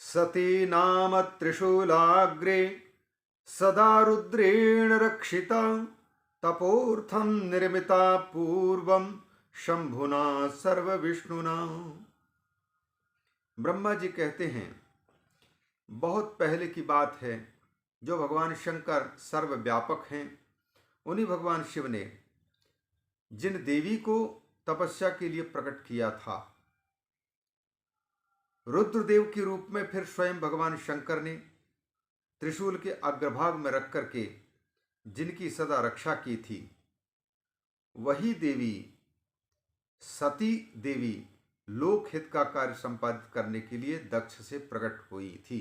सती नाम त्रिशूलाग्रे सदा रुद्रेण रक्षिता तपोर्थम निर्मिता पूर्वम शंभुना सर्व विष्णुना। ब्रह्मा जी कहते हैं बहुत पहले की बात है, जो भगवान शंकर सर्वव्यापक हैं, उन्हीं भगवान शिव ने जिन देवी को तपस्या के लिए प्रकट किया था, रुद्रदेव के रूप में फिर स्वयं भगवान शंकर ने त्रिशूल के अग्रभाग में रख करके जिनकी सदा रक्षा की थी, वही देवी सती देवी लोकहित का कार्य संपादित करने के लिए दक्ष से प्रकट हुई थी।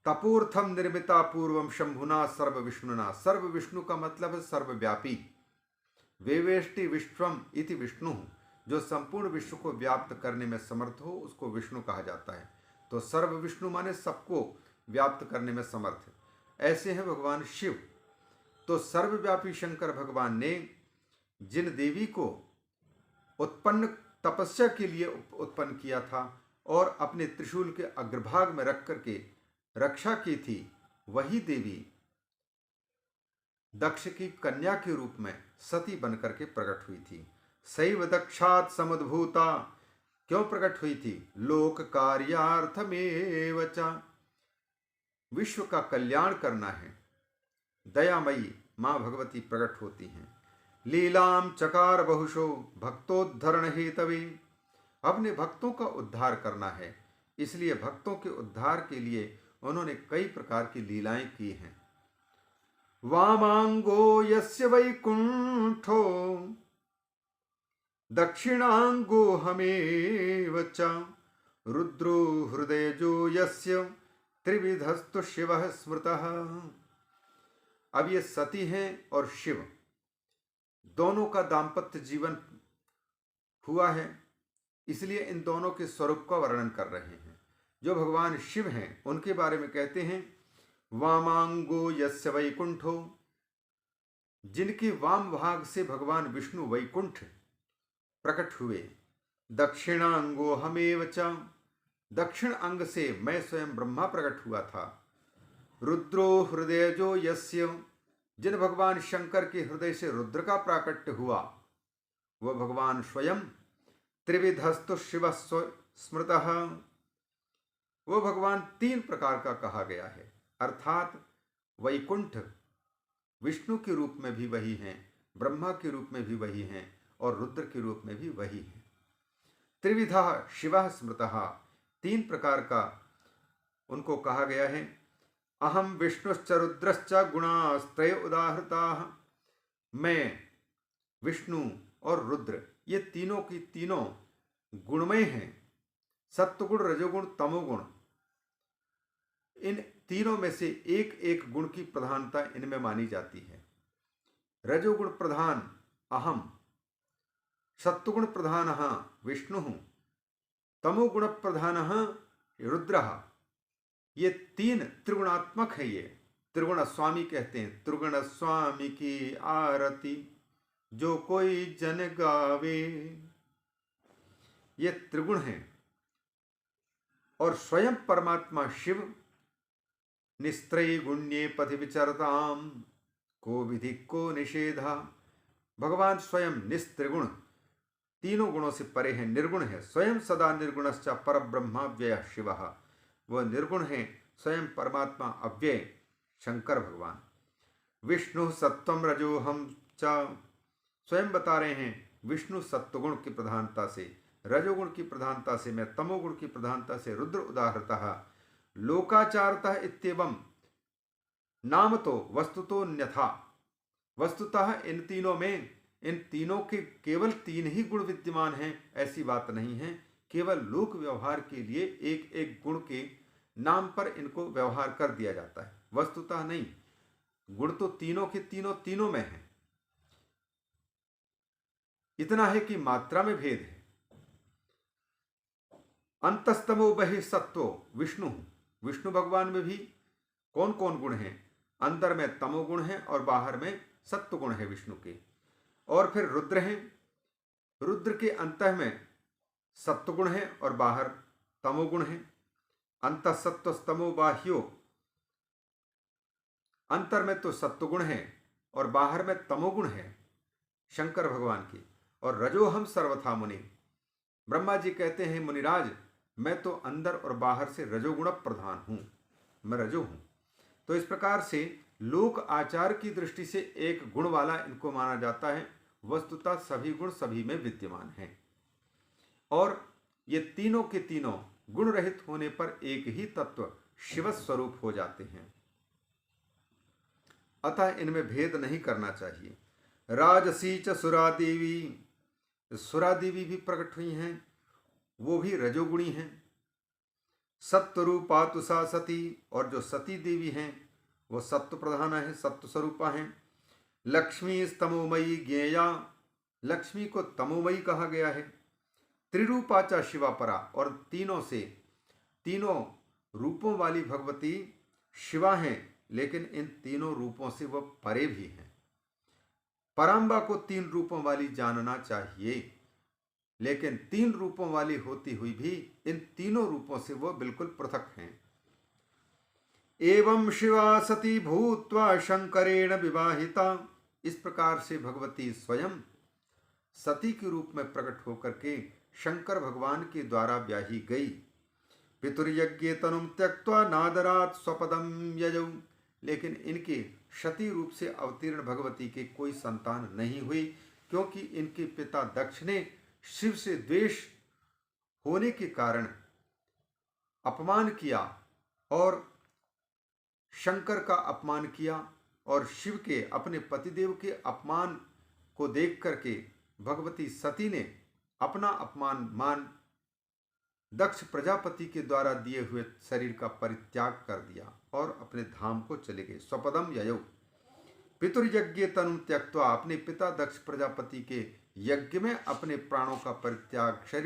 तपोर्थम निर्मिता पूर्वम शंभुना सर्व विष्णुना। सर्व विष्णु का मतलब है सर्वव्यापी। वेवेष्टि विश्वम इति विष्णु, जो संपूर्ण विश्व को व्याप्त करने में समर्थ हो उसको विष्णु कहा जाता है। तो सर्व विष्णु माने सबको व्याप्त करने में समर्थ है। ऐसे हैं भगवान शिव। तो सर्वव्यापी शंकर भगवान ने जिन देवी को उत्पन्न तपस्या के लिए उत्पन्न किया था और अपने त्रिशूल के अग्रभाग में रख करके रक्षा की थी, वही देवी दक्ष की कन्या के रूप में सती बनकर के प्रकट हुई थी। सैव दक्षात समुद्भूता, क्यों प्रकट हुई थी? लोक कार्यार्थमेव च, विश्व का कल्याण करना है। दयामयी मां भगवती प्रकट होती हैं। लीलाम चकार बहुशो भक्तोद्धरण हेतवे, अपने भक्तों का उद्धार करना है, इसलिए भक्तों के उद्धार के लिए उन्होंने कई प्रकार की लीलाएं की हैं। वामांगो यस्य वैकुंठो दक्षिणांगो हमेव च रुद्रो हृदयजो यस्य त्रिविधस्तु शिवः स्मृतः। अब ये सती हैं और शिव दोनों का दाम्पत्य जीवन हुआ है, इसलिए इन दोनों के स्वरूप का वर्णन कर रहे हैं। जो भगवान शिव हैं उनके बारे में कहते हैं वामांगो यस्य वैकुंठो, जिनके वाम भाग से भगवान विष्णु वैकुंठ प्रकट हुए। दक्षिणांगो हमेव च, दक्षिण अंग से मैं स्वयं ब्रह्मा प्रकट हुआ था। रुद्रो हृदयजो यस्य, जिन भगवान शंकर के हृदय से रुद्र का प्राकट्य हुआ वह भगवान स्वयं। त्रिविधस्तु शिव स्मृतः, वह भगवान तीन प्रकार का कहा गया है, अर्थात वैकुंठ विष्णु के रूप में भी वही हैं, ब्रह्मा के रूप में भी वही हैं और रुद्र के रूप में भी वही हैं। त्रिविधा शिवः स्मृतः, तीन प्रकार का उनको कहा गया है। अहम विष्णुश्च रुद्रश्च गुणास्त्रय उदाहृताः, मैं विष्णु और रुद्र ये तीनों की तीनों गुणमय हैं। सत्वगुण रजोगुण तमोगुण, इन तीनों में से एक एक गुण की प्रधानता इनमें मानी जाती है। रजोगुण प्रधान अहम, सत्वगुण प्रधान विष्णु, तमोगुण प्रधान रुद्र। ये तीन त्रिगुणात्मक है। ये त्रिगुण स्वामी कहते हैं। त्रिगुण स्वामी की आरती जो कोई जन गावे, ये त्रिगुण हैं। और स्वयं परमात्मा शिव निस्त्रयी गुण्ये पथि विचरताम को विधि को निषेधा, भगवान स्वयं निस्त्रिगुण तीनों गुणों से परे हैं, निर्गुण है। स्वयं सदा निर्गुणश्च परब्रह्माव्यय शिवः, वह निर्गुण है स्वयं परमात्मा अव्यय शंकर भगवान। विष्णु सत्वम रजोहम च, स्वयं बता रहे हैं विष्णु सत्वगुण की प्रधानता से, रजोगुण की प्रधानता से मैं, तमोगुण की प्रधानता से रुद्र उदाहृतः। लोकाचारतः इत्येवं, नाम तो वस्तुतो न्यथा, वस्तुतः इन तीनों में, इन तीनों के केवल तीन ही गुण विद्यमान हैं ऐसी बात नहीं है। केवल लोक व्यवहार के लिए एक एक गुण के नाम पर इनको व्यवहार कर दिया जाता है, वस्तुतः नहीं। गुण तो तीनों के तीनों तीनों में है। इतना है कि मात्रा में भेद है। अंतस्तमो बहि सत्वो विष्णु, विष्णु भगवान में भी कौन कौन गुण हैं? अंदर में तमोगुण है और बाहर में सत्व गुण है विष्णु के। और फिर रुद्र हैं, रुद्र के अंतः में सत्वगुण है और बाहर तमोगुण है। अंतःसत्त्वस्तमो बाह्यो, अंतर में तो सत्वगुण है और बाहर में तमोगुण है शंकर भगवान की। और रजोहम सर्वथा मुनि, ब्रह्मा जी कहते हैं मुनिराज मैं तो अंदर और बाहर से रजोगुण प्रधान हूं, मैं रजो हूं। तो इस प्रकार से लोक आचार की दृष्टि से एक गुण वाला इनको माना जाता है, वस्तुतः सभी गुण सभी में विद्यमान हैं और ये तीनों के तीनों गुण रहित होने पर एक ही तत्व शिव स्वरूप हो जाते हैं। अतः इनमें भेद नहीं करना चाहिए। राजसी च सुरा देवी, सुरा देवी भी प्रकट हुई हैं, वो भी रजोगुणी हैं। सत्वरूपा तुषा सती, और जो सती देवी हैं वो सत्व प्रधान है, सत्व स्वरूपा हैं। लक्ष्मी तमोमयी ज्ञेया, लक्ष्मी को तमोमयी कहा गया है। त्रिरूपाचा शिवापरा, और तीनों से तीनों रूपों वाली भगवती शिवा हैं, लेकिन इन तीनों रूपों से वह परे भी हैं। पराम्बा को तीन रूपों वाली जानना चाहिए, लेकिन तीन रूपों वाली होती हुई भी इन तीनों रूपों से वह बिल्कुल पृथक हैं। एवं शिवा सती भूत्वा शंकरेण विवाहिता, इस प्रकार से भगवती स्वयं सती के रूप में प्रकट होकर के शंकर भगवान के द्वारा ब्याही गई। पितुर्यज्ञ तनुम त्यक्त्वा नादरात स्वपदम यजौ, लेकिन इनके सती रूप से अवतीर्ण भगवती के कोई संतान नहीं हुई, क्योंकि इनके पिता दक्ष ने शिव से द्वेष होने के कारण अपमान किया और शंकर का अपमान किया, और शिव के अपने पतिदेव के अपमान को देख करके भगवती सती ने अपना अपमान मान दक्ष प्रजापति के द्वारा दिए हुए शरीर का परित्याग कर दिया और अपने धाम को चले गए। स्वपदम ययौ पितुर्यज्ञ तनु त्यक्त्वा, अपने पिता दक्ष प्रजापति के यज्ञ में अपने प्राणों का परित्याग, शरीर